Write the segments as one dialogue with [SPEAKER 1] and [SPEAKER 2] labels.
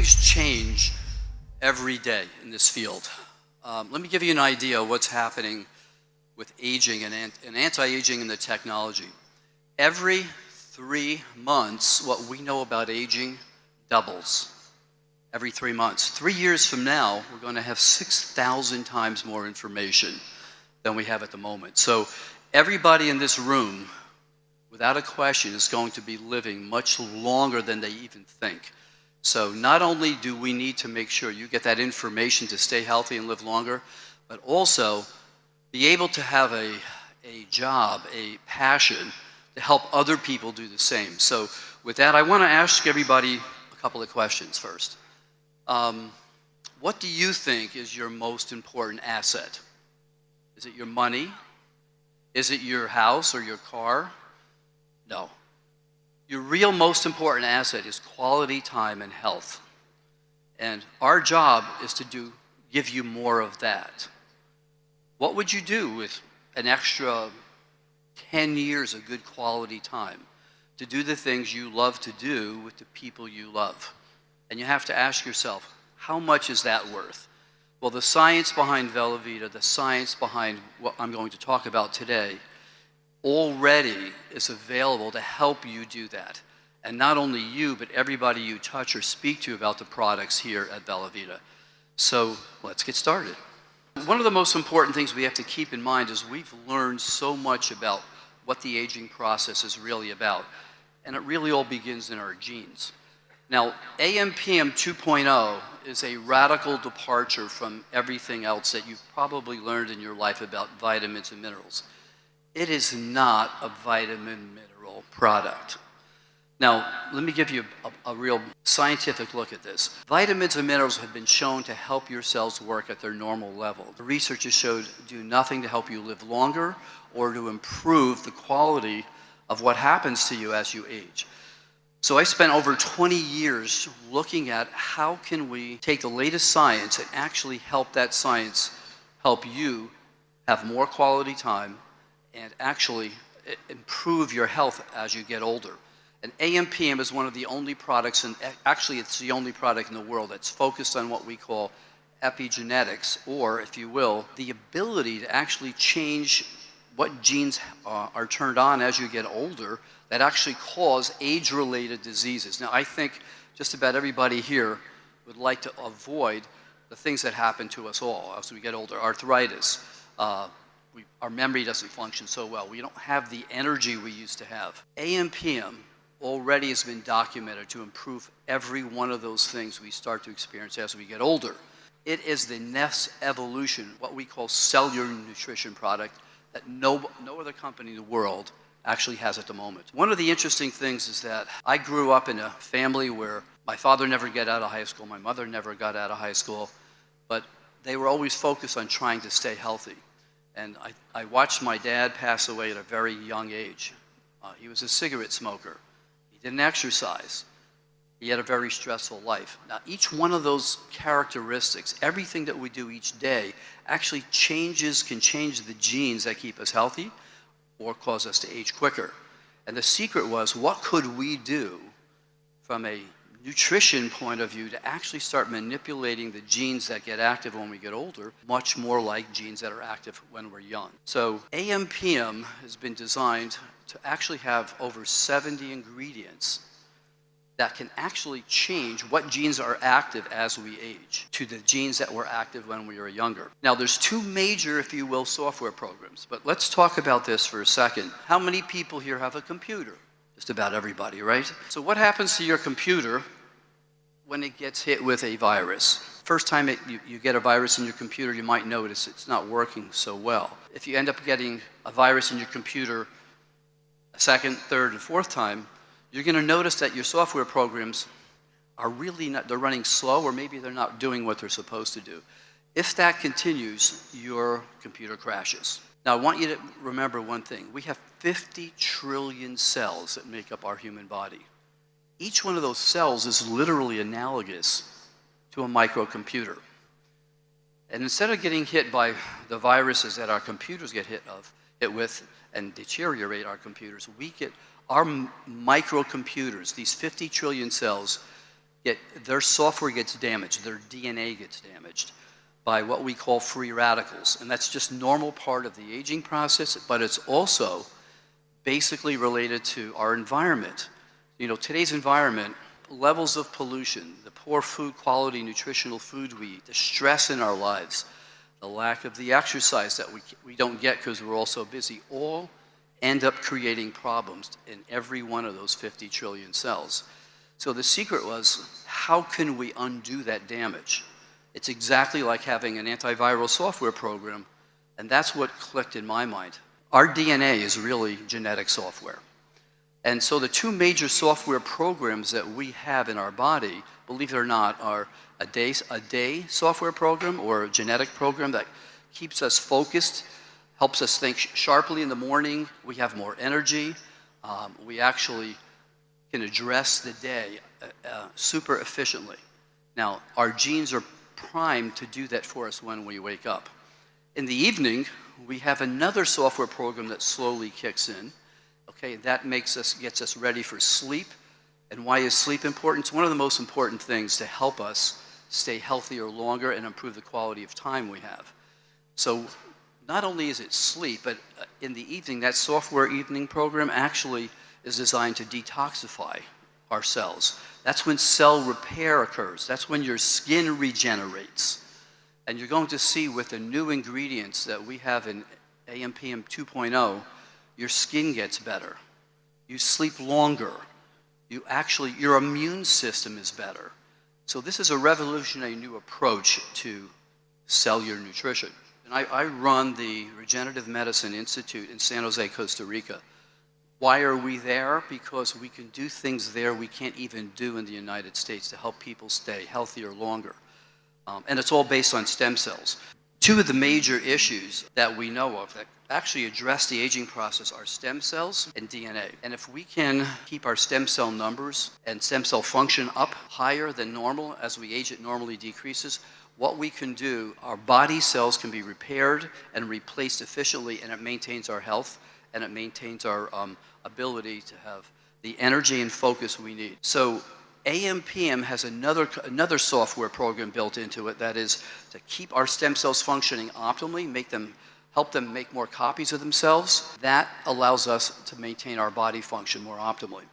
[SPEAKER 1] things change every day in this field. Let me give you an idea of what's happening with aging and anti-aging and the technology. Every 3 months, what we know about aging doubles. Every 3 months. 3 years from now, we're going to have 6,000 times more information than we have at the moment. So everybody in this room, without a question, is going to be living much longer than they even think. So not only do we need to make sure you get that information to stay healthy and live longer, but also be able to have a job, a passion, to help other people do the same. So with that, I want to ask everybody a couple of questions first. What do you think is your most important asset? Is it your money? Is it your house or your car? No. Your real most important asset is quality time and health. And our job is to give you more of that. What would you do with an extra 10 years of good quality time to do the things you love to do with the people you love? And you have to ask yourself, how much is that worth? Well, the science behind Velovita, the science behind what I'm going to talk about today, already is available to help you do that. And not only you, but everybody you touch or speak to about the products here at Velovita. So let's get started. One of the most important things we have to keep in mind is we've learned so much about what the aging process is really about. And it really all begins in our genes. Now, AMPM 2.0 is a radical departure from everything else that you've probably learned in your life about vitamins and minerals. It is not a vitamin mineral product. Now, let me give you a real scientific look at this. Vitamins and minerals have been shown to help your cells work at their normal level. The research has showed do nothing to help you live longer or to improve the quality of what happens to you as you age. So I spent over 20 years looking at how can we take the latest science and actually help that science help you have more quality time and actually improve your health as you get older. And AMPM is one of the only products, and actually it's the only product in the world that's focused on what we call epigenetics, or if you will, the ability to actually change what genes are turned on as you get older that actually cause age-related diseases. Now, I think just about everybody here would like to avoid the things that happen to us all as we get older. Arthritis, our memory doesn't function so well. We don't have the energy we used to have. AMPM already has been documented to improve every one of those things we start to experience as we get older. It is the next evolution, what we call cellular nutrition product, that no other company in the world actually has at the moment. One of the interesting things is that I grew up in a family where my father never got out of high school, my mother never got out of high school, but they were always focused on trying to stay healthy. And I watched my dad pass away at a very young age. He was a cigarette smoker. He didn't exercise. He had a very stressful life. Now, each one of those characteristics, everything that we do each day, actually can change the genes that keep us healthy or cause us to age quicker. And the secret was, what could we do from a nutrition point of view to actually start manipulating the genes that get active when we get older, much more like genes that are active when we're young. So AMPM has been designed to actually have over 70 ingredients that can actually change what genes are active as we age to the genes that were active when we were younger. Now, there's two major, if you will, software programs, but let's talk about this for a second. How many people here have a computer? Just about everybody, right? So what happens to your computer when it gets hit with a virus? First time you get a virus in your computer, you might notice it's not working so well. If you end up getting a virus in your computer a second, third, and fourth time, you're going to notice that your software programs are really not, they're running slow, or maybe they're not doing what they're supposed to do. If that continues, your computer crashes. Now, I want you to remember one thing. We have 50 trillion cells that make up our human body. Each one of those cells is literally analogous to a microcomputer. And instead of getting hit by the viruses that our computers get hit with and deteriorate our computers, our microcomputers, these 50 trillion cells, their software gets damaged, their DNA gets damaged by what we call free radicals. And that's just normal part of the aging process, but it's also basically related to our environment. You know, today's environment, levels of pollution, the poor food quality, nutritional food we eat, the stress in our lives, the lack of the exercise that we don't get because we're all so busy, all end up creating problems in every one of those 50 trillion cells. So the secret was, how can we undo that damage? It's exactly like having an antiviral software program, and that's what clicked in my mind. Our DNA is really genetic software. And so the two major software programs that we have in our body, believe it or not, are a day software program or a genetic program that keeps us focused, helps us think sharply in the morning. We have more energy. We actually can address the day super efficiently. Now, our genes are primed to do that for us when we wake up. In the evening, we have another software program that slowly kicks in. Okay, that gets us ready for sleep. And why is sleep important? It's one of the most important things to help us stay healthier longer and improve the quality of time we have. So not only is it sleep, but in the evening, that software evening program actually is designed to detoxify our cells. That's when cell repair occurs. That's when your skin regenerates. And you're going to see with the new ingredients that we have in AMPM 2.0, your skin gets better. You sleep longer. Your immune system is better. So this is a revolutionary new approach to cellular nutrition. And I run the Regenerative Medicine Institute in San Jose, Costa Rica. Why are we there? Because we can do things there we can't even do in the United States to help people stay healthier longer. And it's all based on stem cells. Two of the major issues that we know of that actually address the aging process are stem cells and DNA. And if we can keep our stem cell numbers and stem cell function up higher than normal, as we age it normally decreases, what we can do, our body cells can be repaired and replaced efficiently, and it maintains our health and it maintains our ability to have the energy and focus we need. So AMPM has another software program built into it that is to keep our stem cells functioning optimally, help them make more copies of themselves. That allows us to maintain our body function more optimally.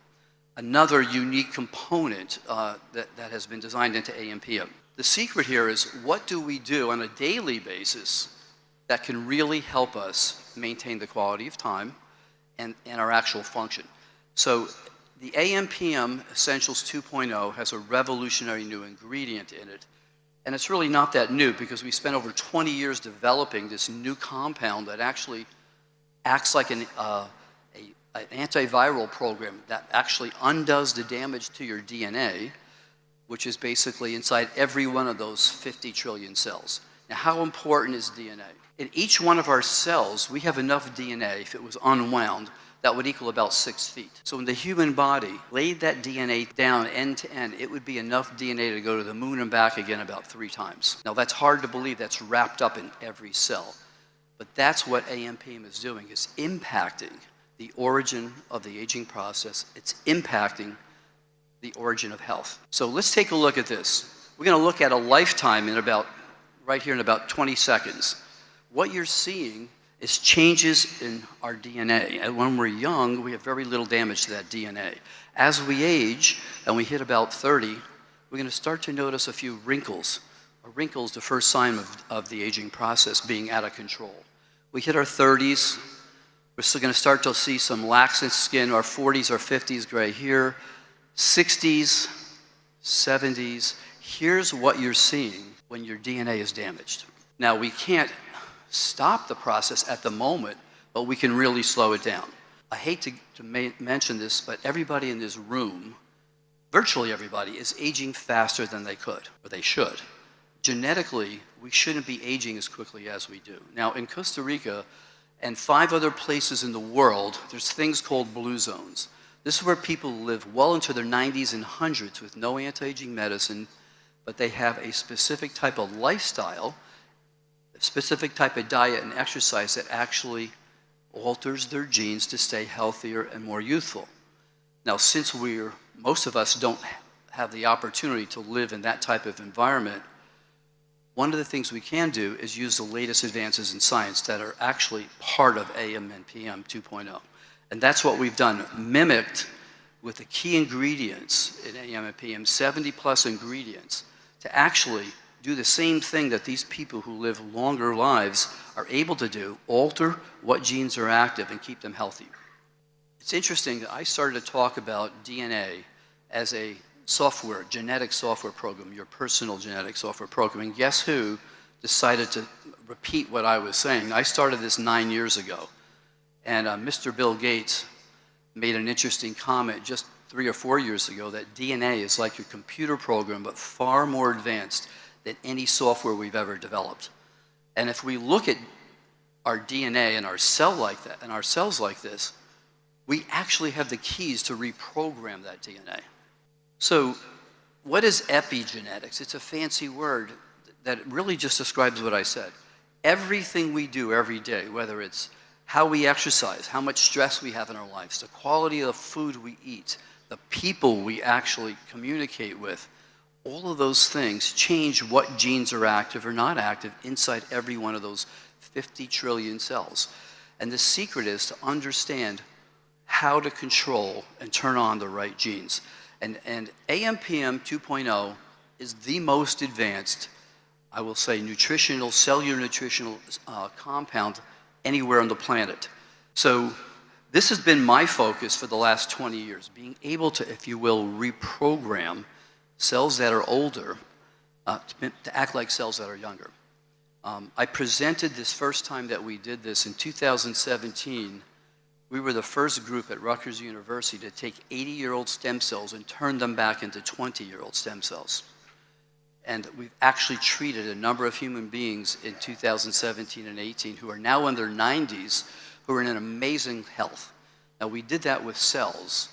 [SPEAKER 1] Another unique component that has been designed into AMPM. The secret here is, what do we do on a daily basis that can really help us maintain the quality of time and our actual function? So the AMPM Essentials 2.0 has a revolutionary new ingredient in it. And it's really not that new, because we spent over 20 years developing this new compound that actually acts like an antiviral program that actually undoes the damage to your DNA, which is basically inside every one of those 50 trillion cells. Now, how important is DNA? In each one of our cells, we have enough DNA, if it was unwound, that would equal about 6 feet. So when the human body laid that DNA down end to end, it would be enough DNA to go to the moon and back again about 3 times. Now that's hard to believe, that's wrapped up in every cell. But that's what AMPM is doing. It's impacting the origin of the aging process. It's impacting the origin of health. So let's take a look at this. We're gonna look at a lifetime right here in about 20 seconds. What you're seeing is changes in our DNA. And when we're young, we have very little damage to that DNA. As we age and we hit about 30, we're gonna start to notice a few wrinkles. A wrinkle is the first sign of the aging process being out of control. We hit our 30s, we're still gonna start to see some lax in skin, our 40s, our 50s, gray here, 60s, 70s. Here's what you're seeing when your DNA is damaged. Now, we can't stop the process at the moment, but we can really slow it down. I hate to mention this, but everybody in this room, virtually everybody, is aging faster than they could, or they should. Genetically, we shouldn't be aging as quickly as we do. Now, in Costa Rica and 5 other places in the world, there's things called blue zones. This is where people live well into their 90s and 100s with no anti-aging medicine, but they have a specific type of lifestyle, a specific type of diet and exercise that actually alters their genes to stay healthier and more youthful. Now, since most of us don't have the opportunity to live in that type of environment, one of the things we can do is use the latest advances in science that are actually part of AM and PM 2.0. And that's what we've done, mimicked with the key ingredients in AM and PM, 70 plus ingredients, to actually do the same thing that these people who live longer lives are able to do, alter what genes are active and keep them healthy. It's interesting that I started to talk about DNA as a software, genetic software program, your personal genetic software program, and guess who decided to repeat what I was saying? I started this 9 years ago, and Mr. Bill Gates made an interesting comment just 3 or 4 years ago that DNA is like your computer program, but far more advanced than any software we've ever developed. And if we look at our DNA and our cell like that, and our cells like this, we actually have the keys to reprogram that DNA. So what is epigenetics? It's a fancy word that really just describes what I said. Everything we do every day, whether it's how we exercise, how much stress we have in our lives, the quality of the food we eat, the people we actually communicate with, all of those things change what genes are active or not active inside every one of those 50 trillion cells. And the secret is to understand how to control and turn on the right genes. And AMPM 2.0 is the most advanced, I will say, cellular nutritional compound anywhere on the planet. So this has been my focus for the last 20 years, being able to, if you will, reprogram cells that are older to act like cells that are younger. I presented this first time that we did this in 2017. We were the first group at Rutgers University to take 80-year-old stem cells and turn them back into 20-year-old stem cells. And we've actually treated a number of human beings in 2017 and 18 who are now in their 90s, who are in amazing health. Now, we did that with cells,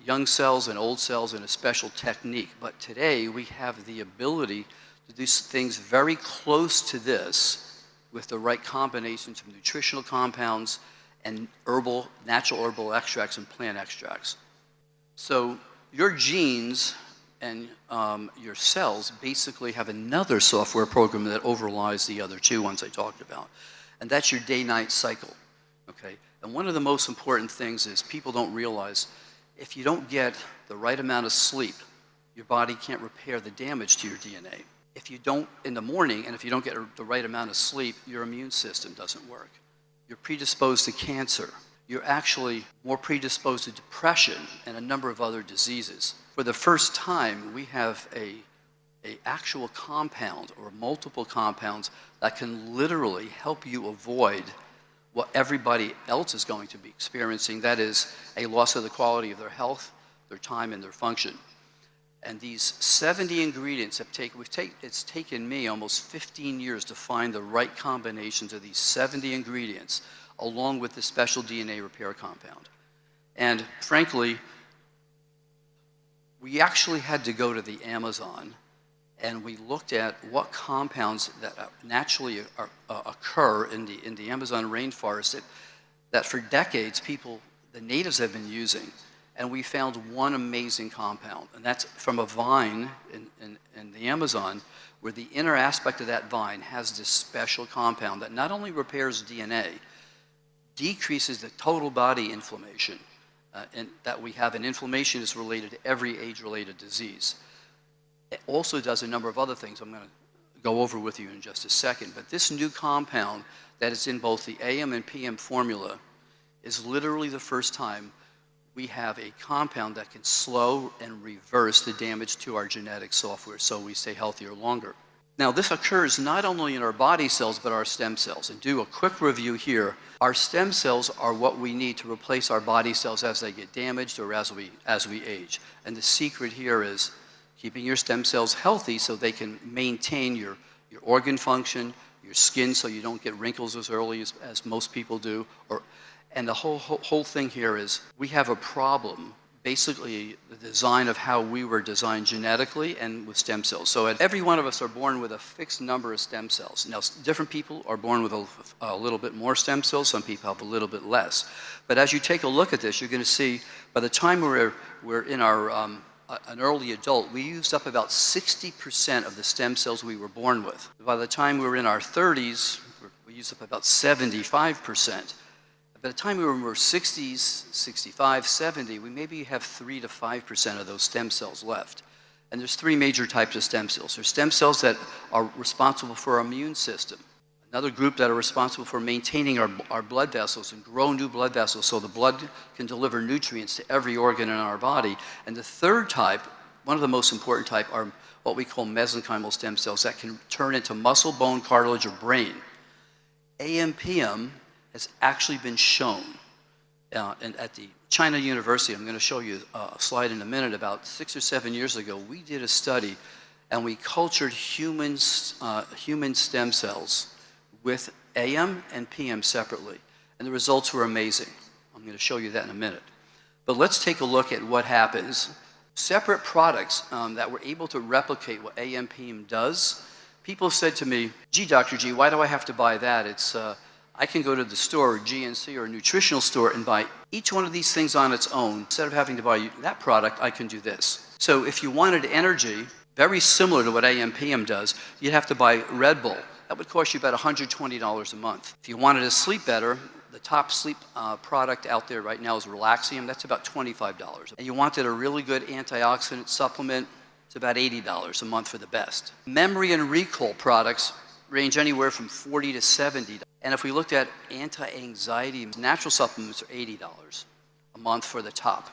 [SPEAKER 1] young cells and old cells, in a special technique. But today, we have the ability to do things very close to this with the right combinations of nutritional compounds and natural herbal extracts and plant extracts. So your genes and your cells basically have another software program that overlies the other two ones I talked about. And that's your day-night cycle, okay? And one of the most important things is people don't realize if you don't get the right amount of sleep, your body can't repair the damage to your DNA. If you don't, in the morning, and if you don't get the right amount of sleep, your immune system doesn't work. You're predisposed to cancer. You're actually more predisposed to depression and a number of other diseases. For the first time, we have a actual compound or multiple compounds that can literally help you avoid what everybody else is going to be experiencing, that is a loss of the quality of their health, their time, and their function. And these 70 ingredients it's taken me almost 15 years to find the right combinations of these 70 ingredients, along with the special DNA repair compound. And frankly, we actually had to go to the Amazon, and we looked at what compounds that naturally occur in the Amazon rainforest that for decades the natives have been using. And we found one amazing compound, and that's from a vine in the Amazon, where the inner aspect of that vine has this special compound that not only repairs DNA, decreases the total body inflammation, and that we have, and inflammation is related to every age-related disease. It also does a number of other things I'm going to go over with you in just a second, but this new compound that is in both the AM and PM formula is literally the first time we have a compound that can slow and reverse the damage to our genetic software so we stay healthier longer. Now, this occurs not only in our body cells, but our stem cells. And do a quick review here. Our stem cells are what we need to replace our body cells as they get damaged or as we age. And the secret here is keeping your stem cells healthy so they can maintain your organ function, your skin so you don't get wrinkles as early as most people do, and the whole thing here is we have a problem, basically the design of how we were designed genetically and with stem cells. So every one of us are born with a fixed number of stem cells. Now, different people are born with a little bit more stem cells. Some people have a little bit less. But as you take a look at this, you're going to see by the time we're in our an early adult, we used up about 60% of the stem cells we were born with. By the time we were in our 30s, we used up about 75%. By the time we were in our 60s, 65, 70, we maybe have 3 to 5% of those stem cells left. And there's three major types of stem cells. There's stem cells that are responsible for our immune system. Another group that are responsible for maintaining our blood vessels and grow new blood vessels so the blood can deliver nutrients to every organ in our body. And the third type, one of the most important type, are what we call mesenchymal stem cells that can turn into muscle, bone, cartilage, or brain. AMPM has actually been shown at the China University. I'm going to show you a slide in a minute. About 6 or 7 years ago, we did a study and we cultured human stem cells with AM and PM separately. And the results were amazing. I'm going to show you that in a minute. But let's take a look at what happens. Separate products that were able to replicate what AM PM does. People said to me, gee, Dr. G, why do I have to buy that? I can go to the store, or GNC, or a nutritional store, and buy each one of these things on its own. Instead of having to buy that product, I can do this. So if you wanted energy, very similar to what AMPM does, you'd have to buy Red Bull. That would cost you about $120 a month. If you wanted to sleep better, the top sleep product out there right now is Relaxium. That's about $25. And you wanted a really good antioxidant supplement, it's about $80 a month for the best. Memory and recall products range anywhere from $40 to $70. And if we looked at anti-anxiety, natural supplements are $80 a month for the top.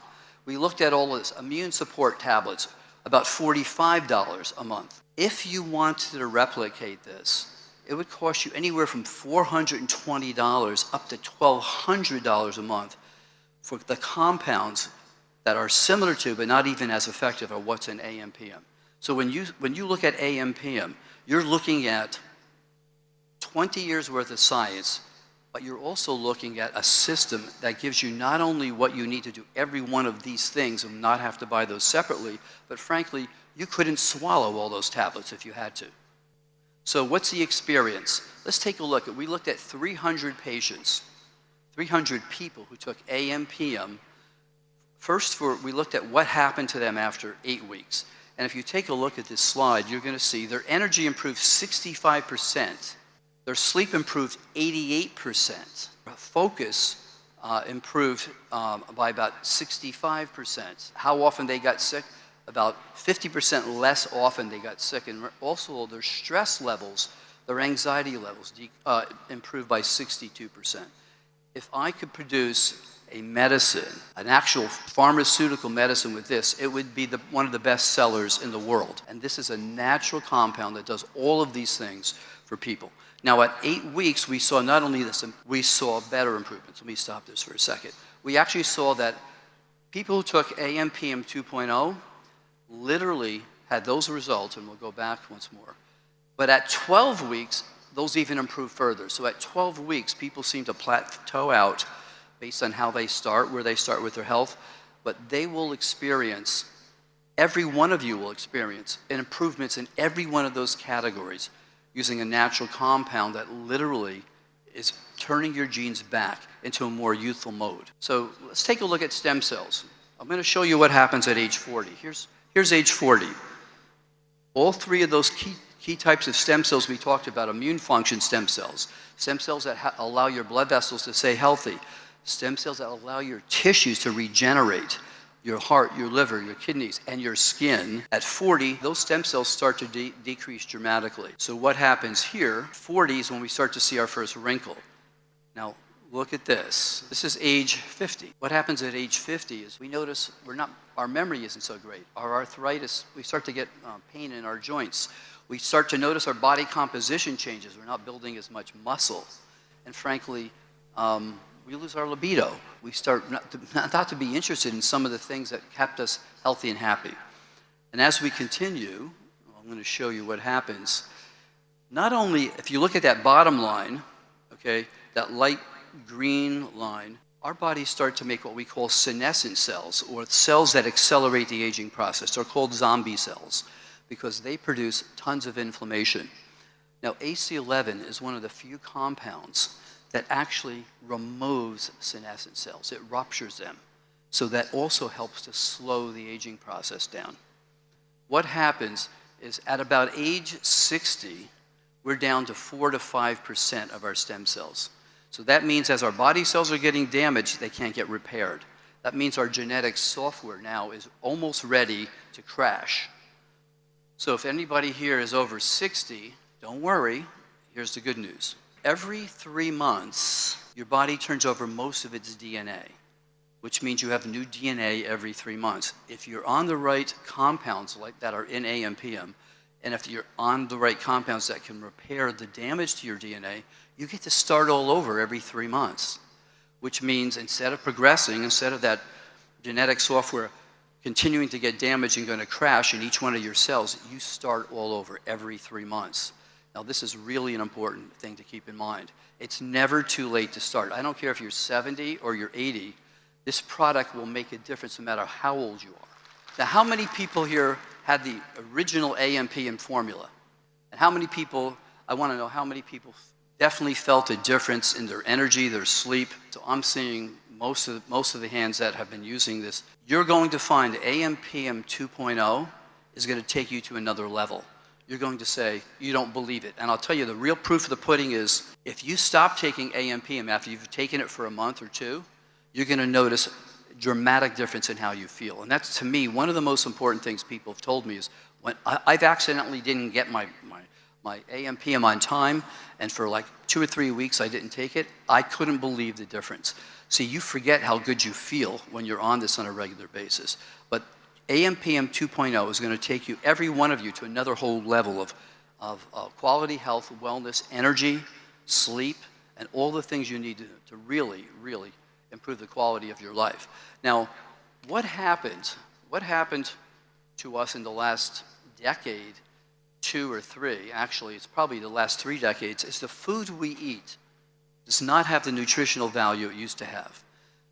[SPEAKER 1] We looked at all of this, immune support tablets, about $45 a month. If you wanted to replicate this, it would cost you anywhere from $420 up to $1,200 a month for the compounds that are similar to, but not even as effective, are what's in AMPM. So when you look at AMPM, you're looking at 20 years worth of science, but you're also looking at a system that gives you not only what you need to do every one of these things and not have to buy those separately, but frankly, you couldn't swallow all those tablets if you had to. So what's the experience? Let's take a look. We looked at 300 patients, 300 people who took AMPM. First, we looked at what happened to them after 8 weeks. And if you take a look at this slide, you're going to see their energy improved 65%. Their sleep improved 88%. Focus improved by about 65%. How often they got sick? About 50% less often they got sick. And also their stress levels, their anxiety levels improved by 62%. If I could produce a medicine, an actual pharmaceutical medicine with this, it would be one of the best sellers in the world. And this is a natural compound that does all of these things for people. Now, at 8 weeks, we saw not only this, we saw better improvements. Let me stop this for a second. We actually saw that people who took AMPM 2.0 literally had those results, and we'll go back once more. But at 12 weeks, those even improved further. So at 12 weeks, people seem to plateau out based on how they start, where they start with their health, but they will experience, every one of you will experience improvements in every one of those categories using a natural compound that literally is turning your genes back into a more youthful mode. So let's take a look at stem cells. I'm going to show you what happens at age 40. Here's age 40. All three of those key types of stem cells we talked about, immune function stem cells that allow your blood vessels to stay healthy, stem cells that allow your tissues to regenerate, your heart, your liver, your kidneys, and your skin. At 40, those stem cells start to decrease dramatically. So what happens here, 40 is when we start to see our first wrinkle. Now, look at this. This is age 50. What happens at age 50 is we notice our memory isn't so great. Our arthritis, we start to get pain in our joints. We start to notice our body composition changes. We're not building as much muscle. And frankly, we lose our libido. We start not to be interested in some of the things that kept us healthy and happy. And as we continue, I'm going to show you what happens. Not only, if you look at that bottom line, okay, that light green line, our bodies start to make what we call senescent cells, or cells that accelerate the aging process. They're called zombie cells because they produce tons of inflammation. Now, AC11 is one of the few compounds that actually removes senescent cells. It ruptures them. So that also helps to slow the aging process down. What happens is at about age 60, we're down to 4 to 5% of our stem cells. So that means as our body cells are getting damaged, they can't get repaired. That means our genetic software now is almost ready to crash. So if anybody here is over 60, don't worry, here's the good news. Every 3 months, your body turns over most of its DNA, which means you have new DNA every 3 months. If you're on the right compounds like that are in AMPM, and if you're on the right compounds that can repair the damage to your DNA, you get to start all over every 3 months, which means instead of progressing, instead of that genetic software continuing to get damaged and going to crash in each one of your cells, you start all over every 3 months. Now, this is really an important thing to keep in mind. It's never too late to start. I don't care if you're 70 or you're 80, this product will make a difference no matter how old you are. Now, how many people here had the original AMPM formula? And how many people, I want to know how many people definitely felt a difference in their energy, their sleep. So I'm seeing most of the hands that have been using this. You're going to find AMPM 2.0 is going to take you to another level. You're going to say, you don't believe it. And I'll tell you, the real proof of the pudding is, if you stop taking AMPM after you've taken it for a month or two, you're going to notice a dramatic difference in how you feel. And that's, to me, one of the most important things people have told me is, when I've accidentally didn't get my AMPM on time, and for like 2 or 3 weeks I didn't take it, I couldn't believe the difference. See, you forget how good you feel when you're on this on a regular basis. But AMPM 2.0 is going to take you, every one of you, to another whole level of quality health, wellness, energy, sleep, and all the things you need to really, really improve the quality of your life. Now, what happened to us in the last decade, 2 or 3, actually it's probably the last 3 decades, is the food we eat does not have the nutritional value it used to have.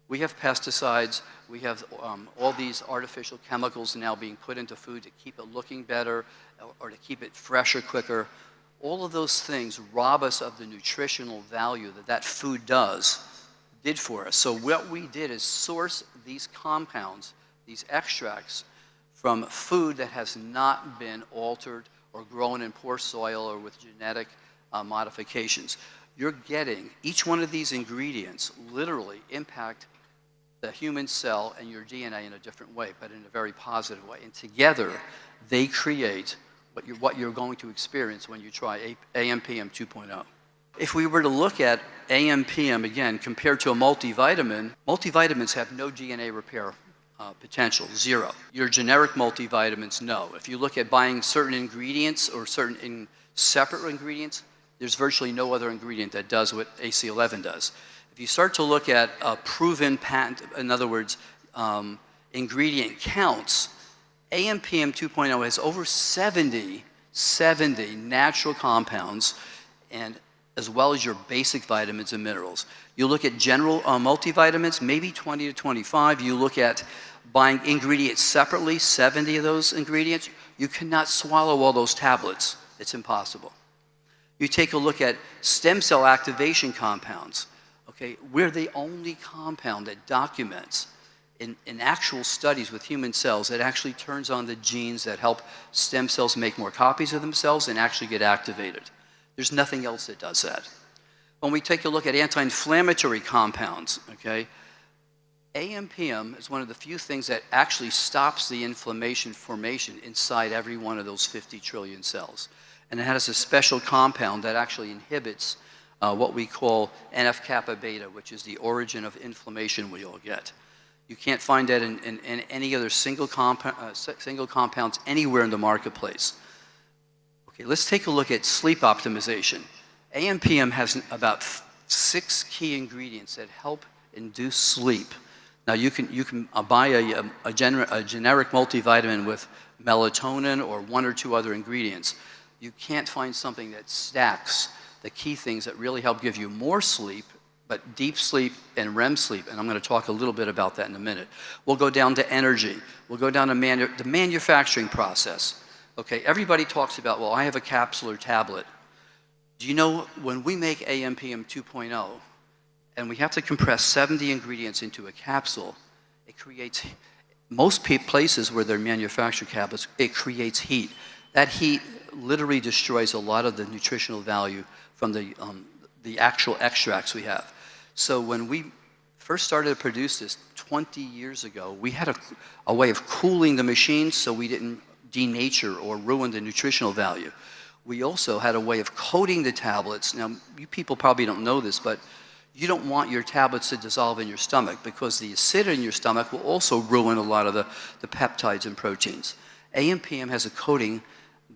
[SPEAKER 1] We have pesticides, we have all these artificial chemicals now being put into food to keep it looking better or to keep it fresher quicker. All of those things rob us of the nutritional value that food did for us. So what we did is source these compounds, these extracts, from food that has not been altered or grown in poor soil or with genetic modifications. You're getting, each one of these ingredients literally impact the human cell and your DNA in a different way, but in a very positive way. And together, they create what you're going to experience when you try AMPM 2.0. If we were to look at AMPM, again, compared to a multivitamin, multivitamins have no DNA repair potential, 0. Your generic multivitamins, no. If you look at buying certain ingredients or certain separate ingredients, there's virtually no other ingredient that does what AC11 does. If you start to look at a proven patent, in other words, ingredient counts, AMPM 2.0 has over 70 natural compounds, and as well as your basic vitamins and minerals. You look at general multivitamins, maybe 20 to 25. You look at buying ingredients separately, 70 of those ingredients. You cannot swallow all those tablets. It's impossible. You take a look at stem cell activation compounds. Okay, we're the only compound that documents in actual studies with human cells that actually turns on the genes that help stem cells make more copies of themselves and actually get activated. There's nothing else that does that. When we take a look at anti-inflammatory compounds, okay, AMPM is one of the few things that actually stops the inflammation formation inside every one of those 50 trillion cells. And it has a special compound that actually inhibits what we call NF-kappa beta, which is the origin of inflammation we all get. You can't find that in any other single compounds anywhere in the marketplace. Okay, let's take a look at sleep optimization. AMPM has about 6 key ingredients that help induce sleep. Now you can buy a generic multivitamin with melatonin or 1 or 2 other ingredients. You can't find something that stacks the key things that really help give you more sleep, but deep sleep and REM sleep, and I'm going to talk a little bit about that in a minute. We'll go down to energy. We'll go down to the manufacturing process. Okay, everybody talks about, well, I have a capsule or tablet. Do you know when we make AMPM 2.0 and we have to compress 70 ingredients into a capsule, it creates, most places where they're manufactured tablets, it creates heat. That heat literally destroys a lot of the nutritional value from the actual extracts we have. So when we first started to produce this 20 years ago, we had a way of cooling the machines so we didn't denature or ruin the nutritional value. We also had a way of coating the tablets. Now, you people probably don't know this, but you don't want your tablets to dissolve in your stomach because the acidity in your stomach will also ruin a lot of the peptides and proteins. AMPM has a coating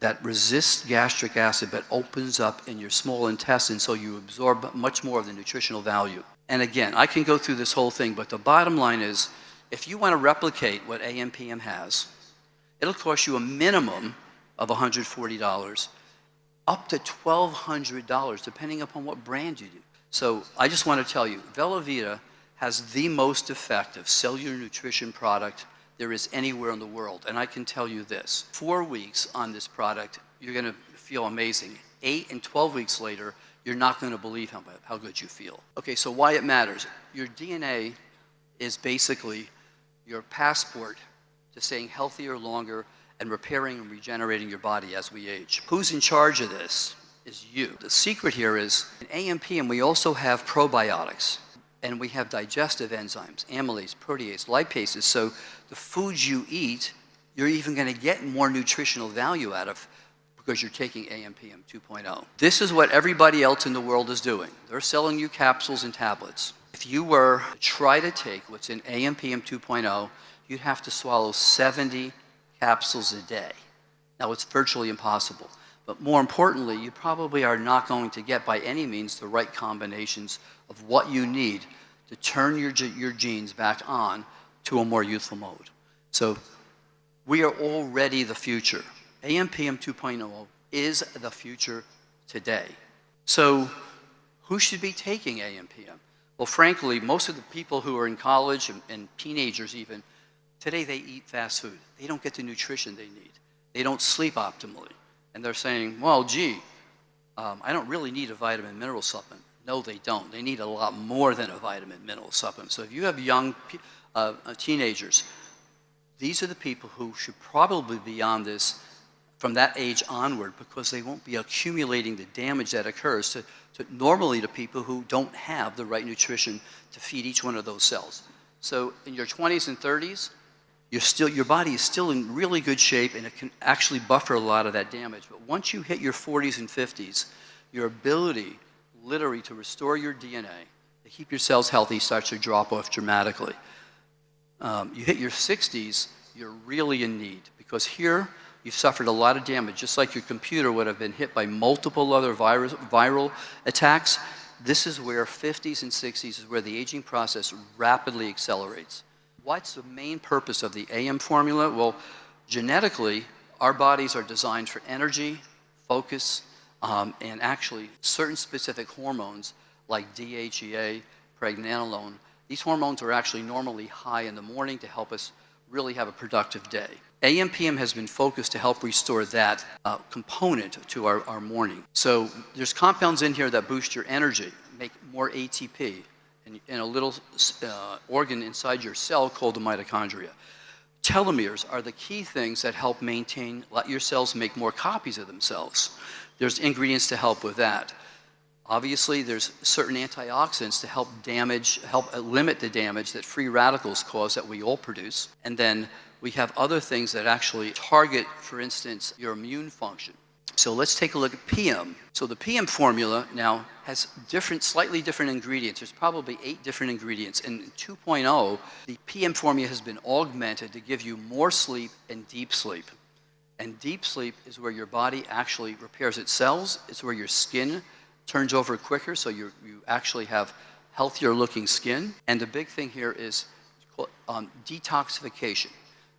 [SPEAKER 1] that resists gastric acid but opens up in your small intestine so you absorb much more of the nutritional value. And again, I can go through this whole thing, but the bottom line is, if you want to replicate what AMPM has, it'll cost you a minimum of $140, up to $1,200, depending upon what brand you do. So I just want to tell you, Velovita has the most effective cellular nutrition product there is anywhere in the world. And I can tell you this, 4 weeks on this product, you're going to feel amazing. 8 and 12 weeks later, you're not going to believe how good you feel. Okay, so why it matters. Your DNA is basically your passport to staying healthier longer and repairing and regenerating your body as we age. Who's in charge of this is you. The secret here is, in AMPM, we also have probiotics, and we have digestive enzymes, amylase, protease, lipases, so the foods you eat, you're even going to get more nutritional value out of because you're taking AMPM 2.0. This is what everybody else in the world is doing. They're selling you capsules and tablets. If you were to try to take what's in AMPM 2.0, you'd have to swallow 70 capsules a day. Now, it's virtually impossible. But more importantly, you probably are not going to get by any means the right combinations of what you need to turn your genes back on to a more youthful mode. So we are already the future. AMPM 2.0 is the future today. So who should be taking AMPM? Well, frankly, most of the people who are in college and teenagers even, today they eat fast food. They don't get the nutrition they need. They don't sleep optimally. And they're saying, well, gee, I don't really need a vitamin mineral supplement. No, they don't. They need a lot more than a vitamin mineral supplement. So if you have young teenagers, these are the people who should probably be on this from that age onward because they won't be accumulating the damage that occurs to normally to people who don't have the right nutrition to feed each one of those cells. So in your 20s and 30s, your body is still in really good shape and it can actually buffer a lot of that damage. But once you hit your 40s and 50s, your ability literally to restore your DNA, to keep your cells healthy, starts to drop off dramatically. You hit your 60s, you're really in need because here you've suffered a lot of damage, just like your computer would have been hit by multiple other viral attacks. This is where 50s and 60s is where the aging process rapidly accelerates. What's the main purpose of the AM formula? Well, genetically, our bodies are designed for energy, focus, and actually certain specific hormones like DHEA, pregnenolone. These hormones are actually normally high in the morning to help us really have a productive day. AMPM has been focused to help restore that component to our morning. So there's compounds in here that boost your energy, make more ATP, in a little organ inside your cell called the mitochondria. Telomeres are the key things that help let your cells make more copies of themselves. There's ingredients to help with that. Obviously, there's certain antioxidants to help limit the damage that free radicals cause that we all produce. And then we have other things that actually target, for instance, your immune function. So let's take a look at PM. So the PM formula now has slightly different ingredients. There's probably 8 different ingredients. And in 2.0, the PM formula has been augmented to give you more sleep and deep sleep. And deep sleep is where your body actually repairs its cells. It's where your skin turns over quicker, so you actually have healthier looking skin. And the big thing here is detoxification.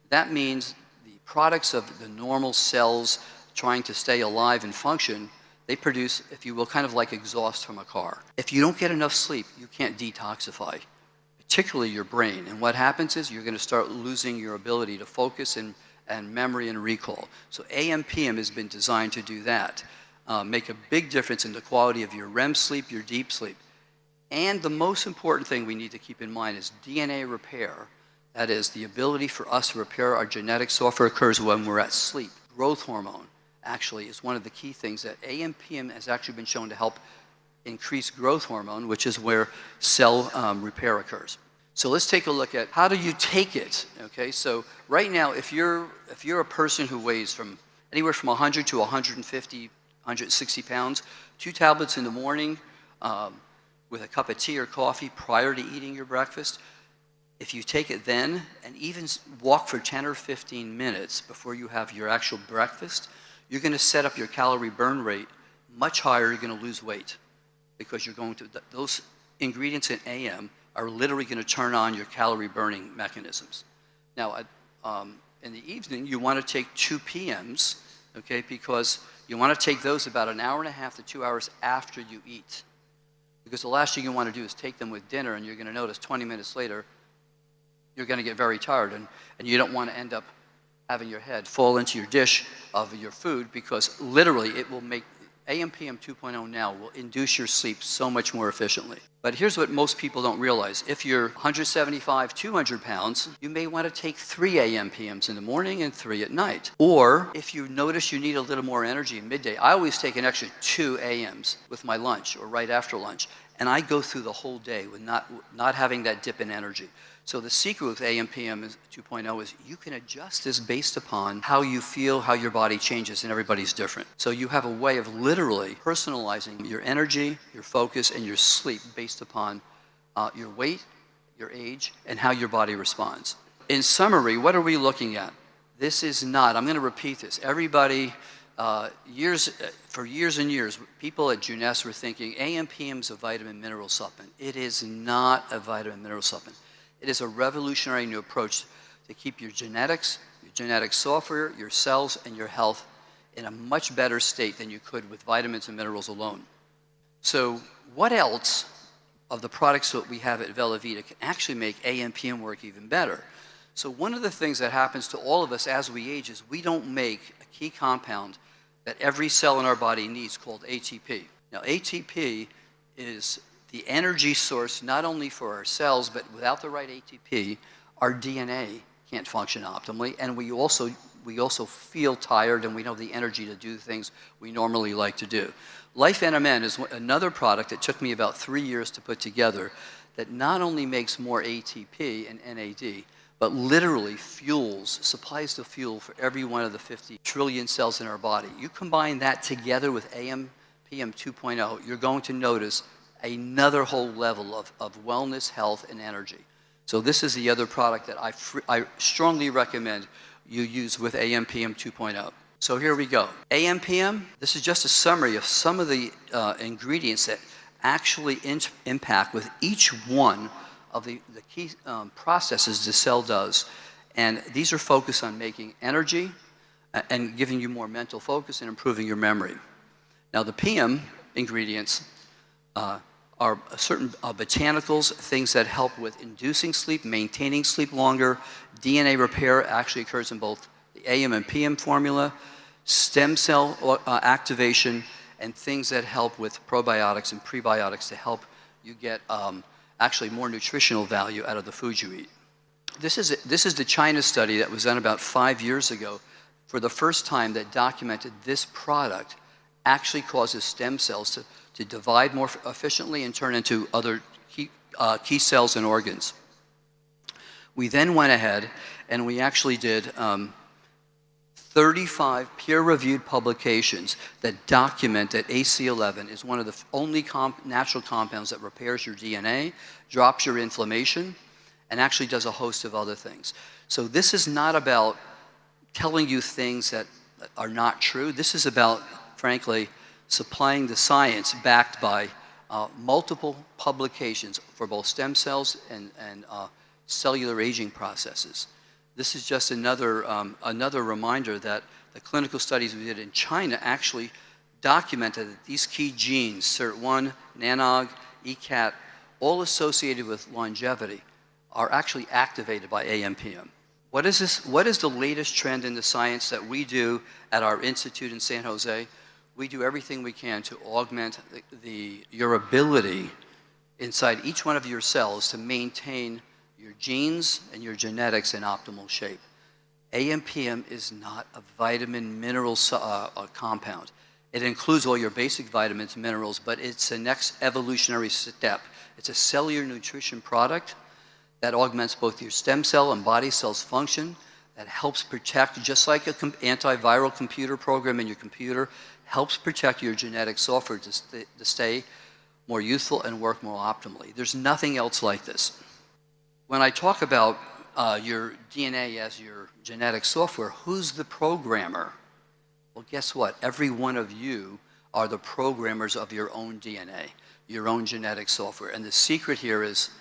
[SPEAKER 1] That means the products of the normal cells trying to stay alive and function, they produce, if you will, kind of like exhaust from a car. If you don't get enough sleep, you can't detoxify, particularly your brain. And what happens is you're going to start losing your ability to focus and memory and recall. So AMPM has been designed to do that. Make a big difference in the quality of your REM sleep, your deep sleep. And the most important thing we need to keep in mind is DNA repair. That is, the ability for us to repair our genetic software occurs when we're at sleep. Growth hormone actually is one of the key things that AM/PM has actually been shown to help increase growth hormone, which is where cell repair occurs. So let's take a look at how do you take it, okay? So right now, if you're a person who weighs from anywhere from 100 to 150, 160 pounds, 2 tablets in the morning with a cup of tea or coffee prior to eating your breakfast, if you take it then and even walk for 10 or 15 minutes before you have your actual breakfast, you're going to set up your calorie burn rate much higher. You're going to lose weight because you're going to, those ingredients in AM are literally going to turn on your calorie burning mechanisms. Now, in the evening, you want to take 2 PMs, okay, because you want to take those about an hour and a half to 2 hours after you eat. Because the last thing you want to do is take them with dinner, and you're going to notice 20 minutes later, you're going to get very tired, and you don't want to end up having your head fall into your dish of your food, because literally it will make AM/PM 2.0 now will induce your sleep so much more efficiently. But here's what most people don't realize. If you're 175, 200 pounds, you may want to take 3 AM/PMs in the morning and 3 at night. Or if you notice you need a little more energy in midday, I always take an extra 2 AMs with my lunch or right after lunch. And I go through the whole day with not having that dip in energy. So the secret with AM/PM 2.0 is you can adjust this based upon how you feel, how your body changes, and everybody's different. So you have a way of literally personalizing your energy, your focus, and your sleep based upon your weight, your age, and how your body responds. In summary, what are we looking at? This is not, I'm going to repeat this, everybody, for years and years, people at Juness were thinking AM/PM is a vitamin mineral supplement. It is not a vitamin mineral supplement. It is a revolutionary new approach to keep your genetics, your genetic software, your cells, and your health in a much better state than you could with vitamins and minerals alone. So what else of the products that we have at Velovita can actually make AM/PM work even better? So one of the things that happens to all of us as we age is we don't make a key compound that every cell in our body needs called ATP. Now ATP is the energy source not only for our cells, but without the right ATP, our DNA can't function optimally, and we also feel tired, and we don't have the energy to do things we normally like to do. Life NMN is another product that took me about 3 years to put together that not only makes more ATP and NAD, but literally supplies the fuel for every one of the 50 trillion cells in our body. You combine that together with AM/PM 2.0, you're going to notice another whole level of wellness, health, and energy. So this is the other product that I strongly recommend you use with AM/PM 2.0. So here we go. AM/PM, this is just a summary of some of the ingredients that actually impact with each one of the key processes the cell does. And these are focused on making energy and giving you more mental focus and improving your memory. Now the PM ingredients are certain botanicals, things that help with inducing sleep, maintaining sleep longer. DNA repair actually occurs in both the AM and PM formula, stem cell activation, and things that help with probiotics and prebiotics to help you get actually more nutritional value out of the food you eat. This is the China study that was done about 5 years ago for the first time that documented this product actually causes stem cells to divide more efficiently and turn into other key cells and organs. We then went ahead and we actually did 35 peer-reviewed publications that document that AC11 is one of the only natural compounds that repairs your DNA, drops your inflammation, and actually does a host of other things. So this is not about telling you things that are not true. This is about, frankly, supplying the science backed by multiple publications for both stem cells and cellular aging processes. This is just another reminder that the clinical studies we did in China actually documented that these key genes, SIRT1, NANOG, ECAT, all associated with longevity, are actually activated by AM/PM. What is this? What is the latest trend in the science that we do at our institute in San Jose? We do everything we can to augment your ability inside each one of your cells to maintain your genes and your genetics in optimal shape. AMPM is not a vitamin mineral compound. It includes all your basic vitamins, minerals, but it's the next evolutionary step. It's a cellular nutrition product that augments both your stem cell and body cells function, that helps protect, just like an antiviral computer program in your computer, helps protect your genetic software to stay more youthful and work more optimally. There's nothing else like this. When I talk about your DNA as your genetic software, who's the programmer? Well, guess what? Every one of you are the programmers of your own DNA, your own genetic software. And the secret here is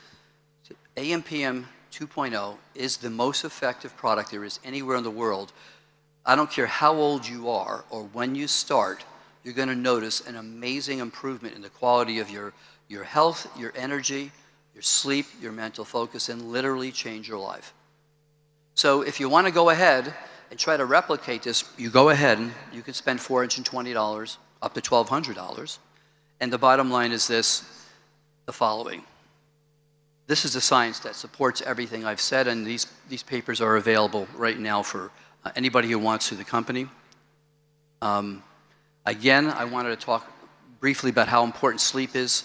[SPEAKER 1] AMPM 2.0 is the most effective product there is anywhere in the world. I don't care how old you are or when you start, you're going to notice an amazing improvement in the quality of your health, your energy, your sleep, your mental focus, and literally change your life. So if you want to go ahead and try to replicate this, you go ahead and you can spend $420 up to $1,200. And the bottom line is this, the following. This is the science that supports everything I've said, and these papers are available right now for anybody who wants through the company. Again, I wanted to talk briefly about how important sleep is.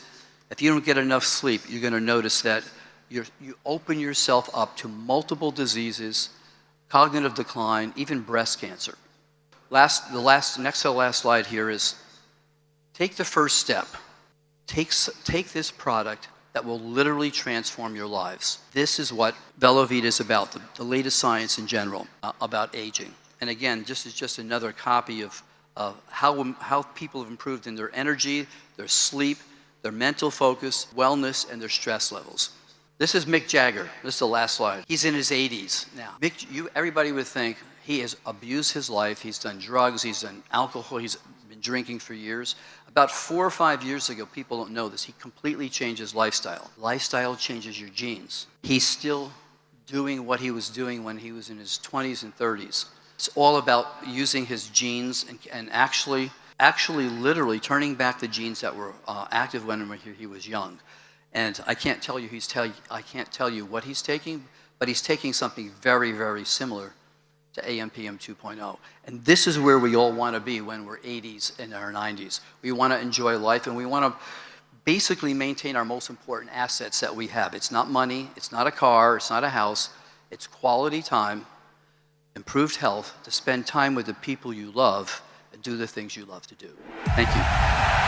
[SPEAKER 1] If you don't get enough sleep, you're going to notice that you open yourself up to multiple diseases, cognitive decline, even breast cancer. Next to the last slide here is take the first step. Take this product that will literally transform your lives. This is what Velovita is about, the latest science in general about aging. And again, this is just another copy of how people have improved in their energy, their sleep, their mental focus, wellness, and their stress levels. This is Mick Jagger. This is the last slide. He's in his 80s now. Everybody would think he has abused his life. He's done drugs. He's done alcohol. He's been drinking for years. About 4 or 5 years ago, people don't know this, he completely changed his lifestyle. Lifestyle changes your genes. He's still doing what he was doing when he was in his 20s and 30s. It's all about using his genes and actually literally turning back the genes that were active when he was young. And I can't tell you what he's taking, but he's taking something very, very similar to AMPM 2.0. And this is where we all want to be when we're 80s and our 90s. We want to enjoy life, and we want to basically maintain our most important assets that we have. It's not money, it's not a car, it's not a house, it's quality time, improved health, to spend time with the people you love and do the things you love to do. Thank you.